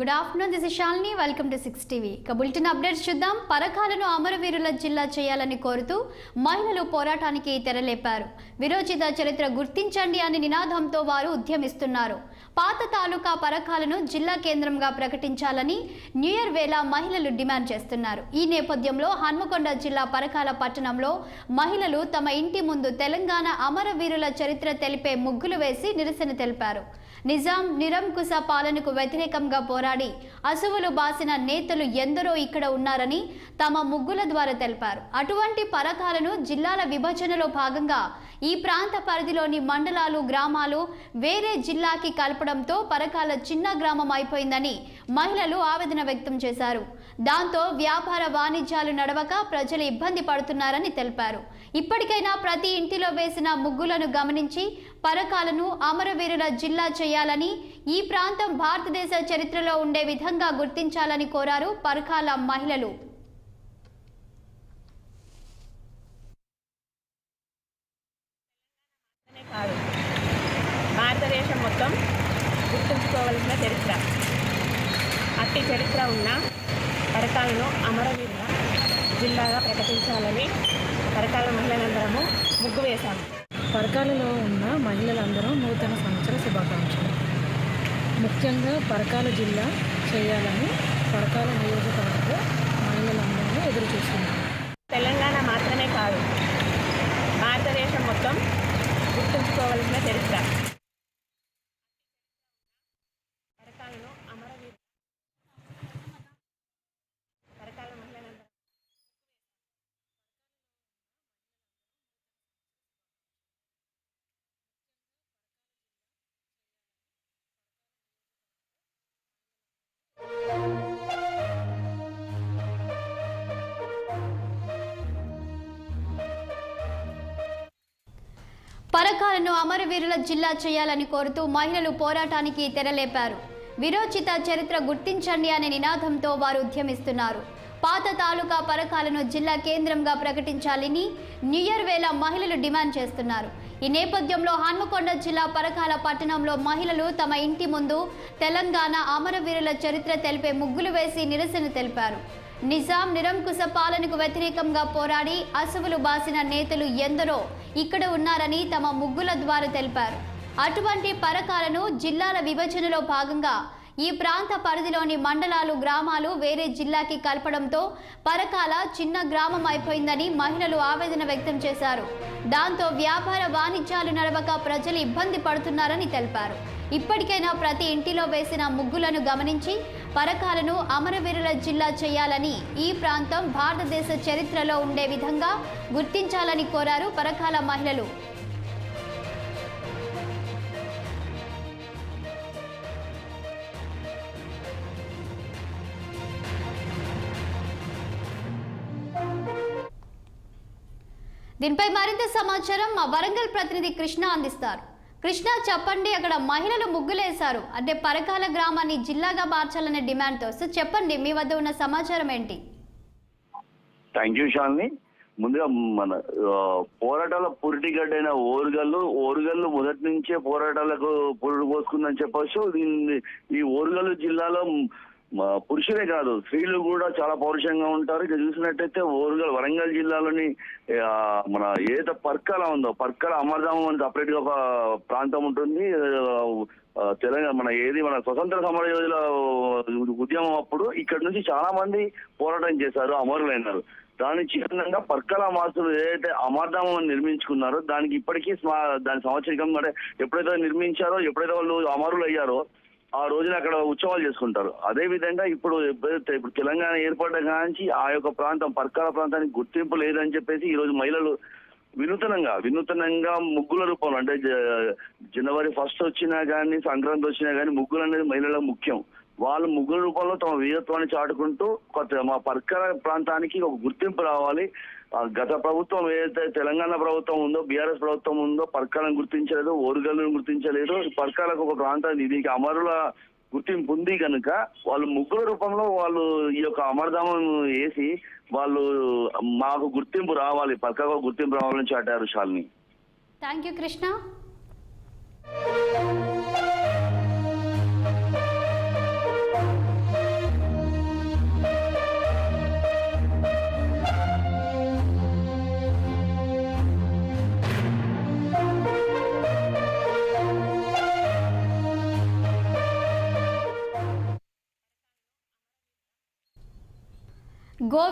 Good afternoon, this is Shalini. Welcome to 6 TV. Bulletin updates చూద్దాం. పరకాలను అమరవీరుల జిల్లా చేయాలని కోరుతూ మహిళలు పోరాటానికి తెరలేపారు. విరోచిత చరిత్ర గుర్తించండి అనే నినాదంతో వారు ఉద్యమిస్తున్నారు. పాత తాలూకా పరకాలను జిల్లా కేంద్రంగా ప్రకటించాలని న్యూ ఇయర్ వేళ మహిళలు డిమాండ్ చేస్తున్నారు. ఈ నేపథ్యంలో హన్మకొండ జిల్లా పరకాల పట్టణంలో మహిళలు తమ ఇంటి ముందు తెలంగాణ అమరవీరుల చరిత్ర తెలిపే ముగ్గులు వేసి నిరసన తెలిపారు. నిజాం నిరంకుశ పాలనకు వ్యతిరేకంగా పోరాడి అసువులు బాసిన నేతలు ఎందరో ఇక్కడ ఉన్నారని తమ ముగ్గుల ద్వారా తెలిపారు. అటువంటి పరకాలను జిల్లాల విభజనలో భాగంగా ఈ ప్రాంత పరిధిలోని మండలాలు, గ్రామాలు వేరే జిల్లాకి కలపడంతో పరకాల చిన్న గ్రామం అయిపోయిందని మహిళలు ఆవేదన వ్యక్తం చేశారు. దాంతో వ్యాపార వాణిజ్యాలు నడవక ప్రజలు ఇబ్బంది పడుతున్నారని తెలిపారు. ఇప్పటికైనా ప్రతి ఇంటిలో వేసిన ముగ్గులను గమనించి పరకాలను అమరవీరుల జిల్లా చేయాలని, ఈ ప్రాంతం భారతదేశ చరిత్రలో ఉండే విధంగా గుర్తించాలని కోరారు పరకాల మహిళలు. భారతదేశం మొత్తం గుర్తుంచుకోవాల్సిన చరిత్ర. అట్టి చరిత్ర ఉన్న పరకాలను అమరవీరుల జిల్లాగా ప్రకటించాలని పరకాల మహిళలందరము ముగ్గు వేశాము. పరకాలలో ఉన్న మహిళలందరూ నూతన సంవత్సర శుభాకాంక్షలు. ముఖ్యంగా పరకాల జిల్లా చేయాలని పరకాల నియోజకవర్గ మహిళలందరూ ఎదురు చూస్తున్నారు. తెలంగాణ మాత్రమే కాదు, భారతదేశం మొత్తం గుర్తుంచుకోవాల్సిన చరిత్ర. పరకాలను అమరవీరుల పరకాల మహిళలందరూ పరకాలను అమరవీరుల జిల్లా చేయాలని కోరుతూ మహిళలు పోరాటానికి తెరలేపారు. విరోచిత చరిత్ర గుర్తించండి అనే నినాదంతో వారు ఉద్యమిస్తున్నారు. పాత తాలూకా పరకాలను జిల్లా కేంద్రంగా ప్రకటించాలని న్యూ ఇయర్ వేళ మహిళలు డిమాండ్ చేస్తున్నారు. ఈ నేపథ్యంలో హన్మకొండ జిల్లా పరకాల పట్టణంలో మహిళలు తమ ఇంటి ముందు తెలంగాణ అమరవీరుల చరిత్ర తెలిపే ముగ్గులు వేసి నిరసన తెలిపారు. నిజాం నిరంకుశ పాలనకు వ్యతిరేకంగా పోరాడి అసువులు బాసిన నేతలు ఎందరో ఇక్కడ ఉన్నారని తమ ముగ్గుల ద్వారా తెలిపారు. అటువంటి పరకాలను జిల్లాల విభజనలో భాగంగా ఈ ప్రాంత పరిధిలోని మండలాలు, గ్రామాలు వేరే జిల్లాకి కలపడంతో పరకాల చిన్న గ్రామం అయిపోయిందని మహిళలు ఆవేదన వ్యక్తం చేశారు. దాంతో వ్యాపార వాణిజ్యాలు నడవక ప్రజలు ఇబ్బంది పడుతున్నారని తెలిపారు. ఇప్పటికైనా ప్రతి ఇంటిలో వేసిన ముగ్గులను గమనించి పరకాలను అమరవీరుల జిల్లా చేయాలని, ఈ ప్రాంతం భారతదేశ చరిత్రలో ఉండే విధంగా గుర్తించాలని కోరారు పరకాల మహిళలు. దీనిపై మరింత సమాచారం మా వరంగల్ ప్రతినిధి కృష్ణ అందిస్తారు. కృష్ణ, చెప్పండి, అక్కడ మహిళలు ముగ్గులేశారు అంటే పరకాల గ్రామాన్ని జిల్లాగా మార్చాలనే డిమాండ్తో. సో చెప్పండి, మీ వద్ద ఉన్న సమాచారం ఏంటి? Thank you Shalini. ముందుగా మన పోరాటాల పురిటిగడ్డైన ఓరుగల్లు మొదటి నుంచే పోరాటాలకు పురుడు పోసుకుందని చెప్పొచ్చు. ఈ ఓరుగల్లు జిల్లాలో పురుషులే కాదు, స్త్రీలు కూడా చాలా పౌరుషంగా ఉంటారు. ఇక చూసినట్టయితే వరంగల్ జిల్లాలోని మన ఏదైతే పర్కాల ఉందో, పర్కాల అమరధామం అని సపరేట్ గా ఒక ప్రాంతం ఉంటుంది. తెలంగాణ మన స్వతంత్ర సమర యోధుల ఉద్యమం అప్పుడు ఇక్కడ నుంచి చాలా మంది పోరాటం చేశారు, అమరులైనారు. దాని చిహ్నంగా పర్కాల మాసులు ఏదైతే అమరధామం అని నిర్మించుకున్నారో దానికి ఇప్పటికీ దాని సంవత్సరికం అంటే ఎప్పుడైతే నిర్మించారో, ఎప్పుడైతే వాళ్ళు అమరులు అయ్యారో ఆ రోజున అక్కడ ఉత్సవాలు చేసుకుంటారు. అదే విధంగా ఇప్పుడు తెలంగాణ ఏర్పడ్డ కాంచి ఆ యొక్క ప్రాంతం పర్కాల ప్రాంతానికి గుర్తింపు లేదని చెప్పేసి ఈ రోజు మహిళలు వినూతనంగా ముగ్గుల రూపంలో, అంటే జనవరి 1 వచ్చినా కానీ, సంక్రాంతి వచ్చినా కానీ ముగ్గులు అనేది మహిళలకు ముఖ్యం. వాళ్ళు ముగ్గుల రూపంలో తమ వీరత్వాన్ని చాటుకుంటూ మా పర్కాల ప్రాంతానికి ఒక గుర్తింపు రావాలి. గత ప్రభుత్వం ఏదైతే తెలంగాణ ప్రభుత్వం ఉందో, బీఆర్ఎస్ ప్రభుత్వం ఉందో, పర్కాలను గుర్తించలేదు, ఓరుగల్లును గుర్తించలేదు. పర్కాలకు ఒక ప్రాంతం ఇది అమరుల గుర్తింపు ఉంది కనుక వాళ్ళు ముగ్గుల రూపంలో వాళ్ళు ఈ యొక్క అమరధామం వేసి వాళ్ళు మాకు గుర్తింపు రావాలి, పర్కాకు గుర్తింపు రావాలని చాటారు. Shalini, thank you Krishna. గోవి